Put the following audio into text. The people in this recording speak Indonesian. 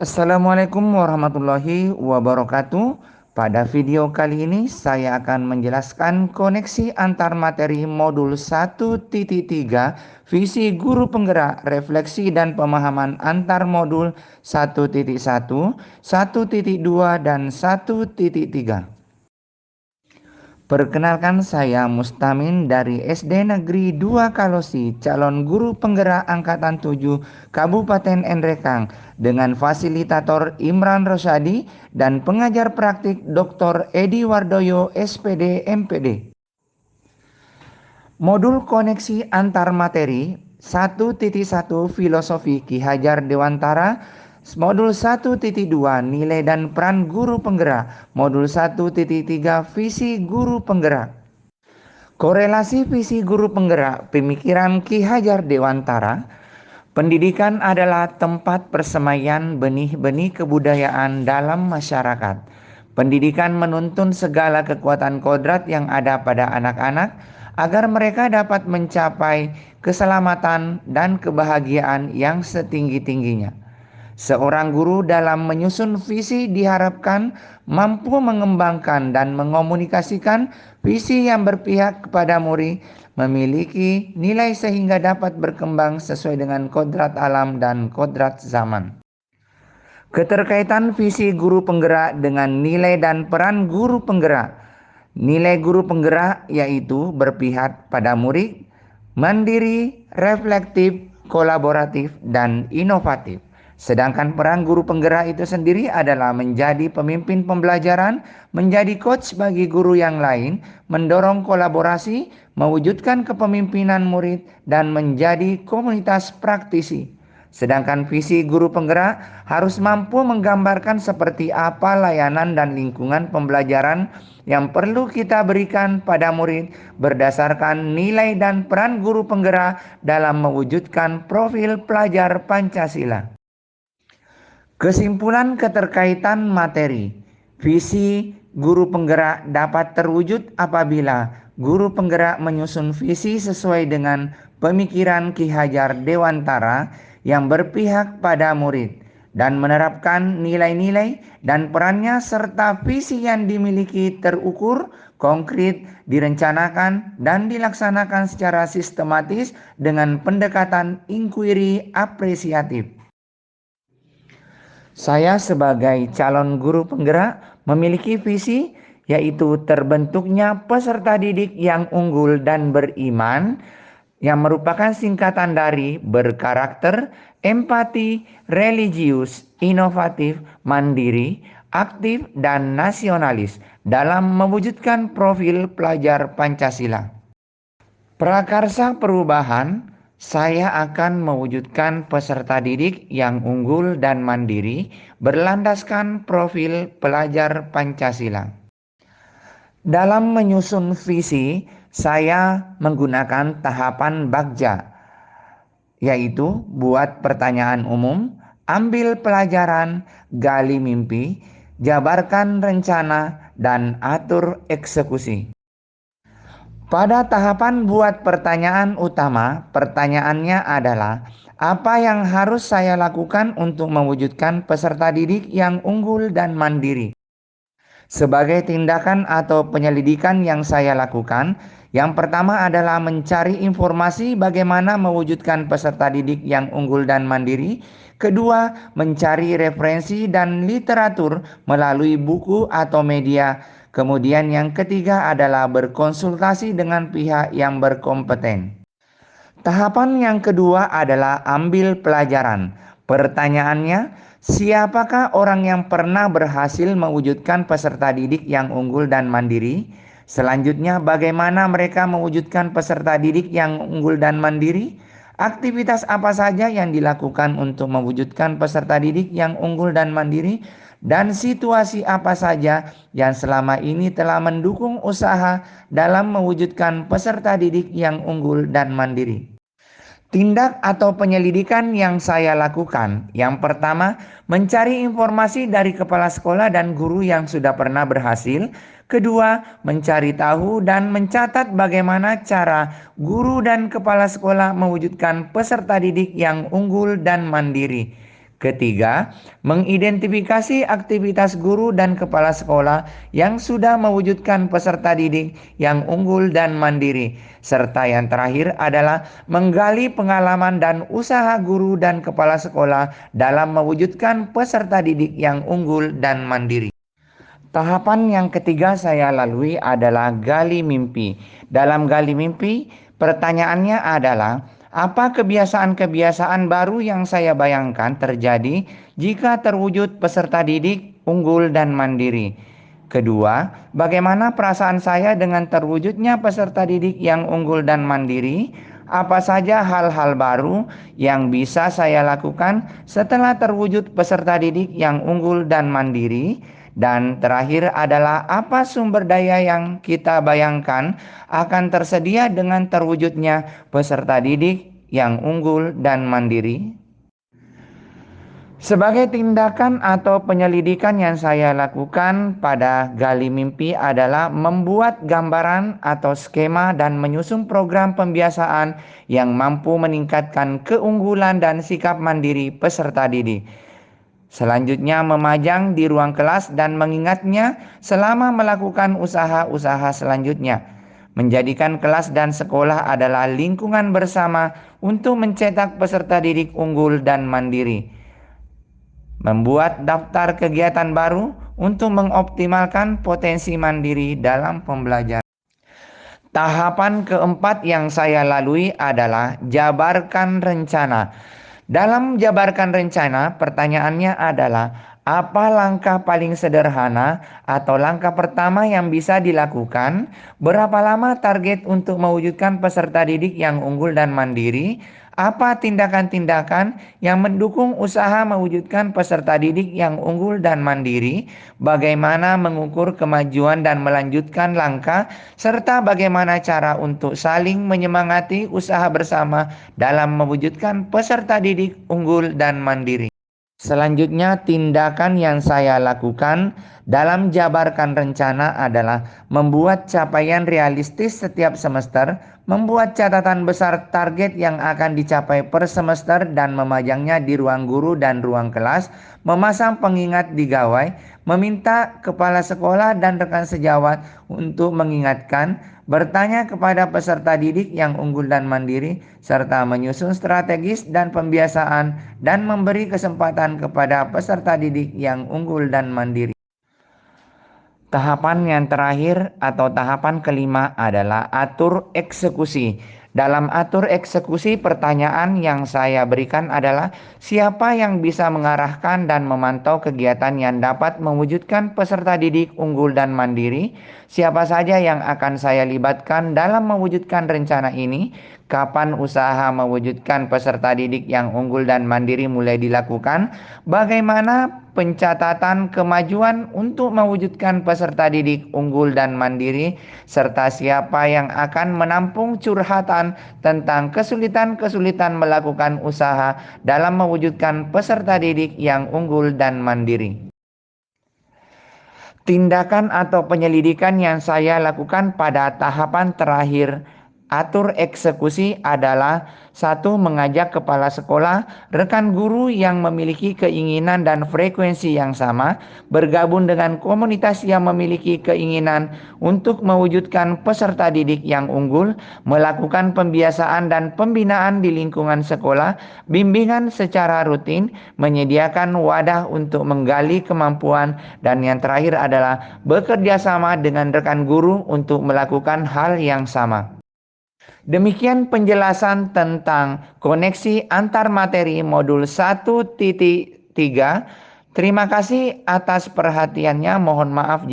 Assalamualaikum warahmatullahi wabarakatuh. Pada video kali ini saya akan menjelaskan koneksi antar materi modul 1.3 visi guru penggerak refleksi dan pemahaman antar modul 1.1, 1.2 dan 1.3. Perkenalkan, saya Mustamin dari SD Negeri 2 Kalosi, calon guru penggerak Angkatan 7 Kabupaten Nrekang dengan fasilitator Imran Rosyadi dan pengajar praktik Dr. Edi Wardoyo SPD MPD. Modul koneksi antar materi 1.1 Filosofi Ki Hajar Dewantara, Modul 1.2 Nilai dan Peran Guru Penggerak, Modul 1.3 Visi Guru Penggerak. Korelasi visi guru penggerak pemikiran Ki Hajar Dewantara. Pendidikan adalah tempat persemaian benih-benih kebudayaan dalam masyarakat. Pendidikan menuntun segala kekuatan kodrat yang ada pada anak-anak agar mereka dapat mencapai keselamatan dan kebahagiaan yang setinggi-tingginya. Seorang guru dalam menyusun visi diharapkan mampu mengembangkan dan mengomunikasikan visi yang berpihak kepada murid, memiliki nilai sehingga dapat berkembang sesuai dengan kodrat alam dan kodrat zaman. Keterkaitan visi guru penggerak dengan nilai dan peran guru penggerak. Nilai guru penggerak yaitu berpihak pada murid, mandiri, reflektif, kolaboratif, dan inovatif. Sedangkan peran guru penggerak itu sendiri adalah menjadi pemimpin pembelajaran, menjadi coach bagi guru yang lain, mendorong kolaborasi, mewujudkan kepemimpinan murid, dan menjadi komunitas praktisi. Sedangkan visi guru penggerak harus mampu menggambarkan seperti apa layanan dan lingkungan pembelajaran yang perlu kita berikan pada murid berdasarkan nilai dan peran guru penggerak dalam mewujudkan profil pelajar Pancasila. Kesimpulan keterkaitan materi. Visi guru penggerak dapat terwujud apabila guru penggerak menyusun visi sesuai dengan pemikiran Ki Hajar Dewantara yang berpihak pada murid dan menerapkan nilai-nilai dan perannya serta visi yang dimiliki terukur, konkret, direncanakan dan dilaksanakan secara sistematis dengan pendekatan inquiry apresiatif. Saya sebagai calon guru penggerak memiliki visi yaitu terbentuknya peserta didik yang unggul dan beriman, yang merupakan singkatan dari berkarakter, empati, religius, inovatif, mandiri, aktif, dan nasionalis dalam mewujudkan profil pelajar Pancasila. Prakarsa perubahan, saya akan mewujudkan peserta didik yang unggul dan mandiri berlandaskan profil pelajar Pancasila. Dalam menyusun visi, saya menggunakan tahapan bagja, yaitu buat pertanyaan umum, ambil pelajaran, gali mimpi, jabarkan rencana, dan atur eksekusi. Pada tahapan buat pertanyaan utama, pertanyaannya adalah apa yang harus saya lakukan untuk mewujudkan peserta didik yang unggul dan mandiri. Sebagai tindakan atau penyelidikan yang saya lakukan, yang pertama adalah mencari informasi bagaimana mewujudkan peserta didik yang unggul dan mandiri. Kedua, mencari referensi dan literatur melalui buku atau media. Kemudian yang ketiga adalah berkonsultasi dengan pihak yang berkompeten. Tahapan yang kedua adalah ambil pelajaran. Pertanyaannya, siapakah orang yang pernah berhasil mewujudkan peserta didik yang unggul dan mandiri? Selanjutnya, bagaimana mereka mewujudkan peserta didik yang unggul dan mandiri? Aktivitas apa saja yang dilakukan untuk mewujudkan peserta didik yang unggul dan mandiri? Dan situasi apa saja yang selama ini telah mendukung usaha dalam mewujudkan peserta didik yang unggul dan mandiri? Tindak atau penyelidikan yang saya lakukan, yang pertama, mencari informasi dari kepala sekolah dan guru yang sudah pernah berhasil. Kedua, mencari tahu dan mencatat bagaimana cara guru dan kepala sekolah mewujudkan peserta didik yang unggul dan mandiri. Ketiga, mengidentifikasi aktivitas guru dan kepala sekolah yang sudah mewujudkan peserta didik yang unggul dan mandiri. Serta yang terakhir adalah menggali pengalaman dan usaha guru dan kepala sekolah dalam mewujudkan peserta didik yang unggul dan mandiri. Tahapan yang ketiga saya lalui adalah gali mimpi. Dalam gali mimpi, pertanyaannya adalah, apa kebiasaan-kebiasaan baru yang saya bayangkan terjadi jika terwujud peserta didik unggul dan mandiri? Kedua, bagaimana perasaan saya dengan terwujudnya peserta didik yang unggul dan mandiri? Apa saja hal-hal baru yang bisa saya lakukan setelah terwujud peserta didik yang unggul dan mandiri? Dan terakhir adalah apa sumber daya yang kita bayangkan akan tersedia dengan terwujudnya peserta didik yang unggul dan mandiri? Sebagai tindakan atau penyelidikan yang saya lakukan pada gali mimpi adalah membuat gambaran atau skema dan menyusun program pembiasaan yang mampu meningkatkan keunggulan dan sikap mandiri peserta didik. Selanjutnya memajang di ruang kelas dan mengingatnya selama melakukan usaha-usaha selanjutnya. Menjadikan kelas dan sekolah adalah lingkungan bersama untuk mencetak peserta didik unggul dan mandiri. Membuat daftar kegiatan baru untuk mengoptimalkan potensi mandiri dalam pembelajaran. Tahapan keempat yang saya lalui adalah jabarkan rencana. Dalam jabarkan rencana, pertanyaannya adalah, apa langkah paling sederhana atau langkah pertama yang bisa dilakukan? Berapa lama target untuk mewujudkan peserta didik yang unggul dan mandiri? Apa tindakan-tindakan yang mendukung usaha mewujudkan peserta didik yang unggul dan mandiri? Bagaimana mengukur kemajuan dan melanjutkan langkah? Serta bagaimana cara untuk saling menyemangati usaha bersama dalam mewujudkan peserta didik unggul dan mandiri. Selanjutnya, tindakan yang saya lakukan dalam jabarkan rencana adalah membuat capaian realistis setiap semester, membuat catatan besar target yang akan dicapai per semester dan memajangnya di ruang guru dan ruang kelas, memasang pengingat di gawai, meminta kepala sekolah dan rekan sejawat untuk mengingatkan, bertanya kepada peserta didik yang unggul dan mandiri, serta menyusun strategis dan pembiasaan dan memberi kesempatan kepada peserta didik yang unggul dan mandiri. Tahapan yang terakhir atau tahapan kelima adalah atur eksekusi. Dalam atur eksekusi, pertanyaan yang saya berikan adalah, siapa yang bisa mengarahkan dan memantau kegiatan yang dapat mewujudkan peserta didik unggul dan mandiri? Siapa saja yang akan saya libatkan dalam mewujudkan rencana ini? Kapan usaha mewujudkan peserta didik yang unggul dan mandiri mulai dilakukan? Bagaimana pencatatan kemajuan untuk mewujudkan peserta didik unggul dan mandiri? Serta siapa yang akan menampung curhatan tentang kesulitan-kesulitan melakukan usaha dalam mewujudkan peserta didik yang unggul dan mandiri? Tindakan atau penyelidikan yang saya lakukan pada tahapan terakhir atur eksekusi adalah, satu, mengajak kepala sekolah, rekan guru yang memiliki keinginan dan frekuensi yang sama, bergabung dengan komunitas yang memiliki keinginan untuk mewujudkan peserta didik yang unggul, melakukan pembiasaan dan pembinaan di lingkungan sekolah, bimbingan secara rutin, menyediakan wadah untuk menggali kemampuan, dan yang terakhir adalah bekerja sama dengan rekan guru untuk melakukan hal yang sama. Demikian penjelasan tentang koneksi antar materi modul 1.3. Terima kasih atas perhatiannya. Mohon maaf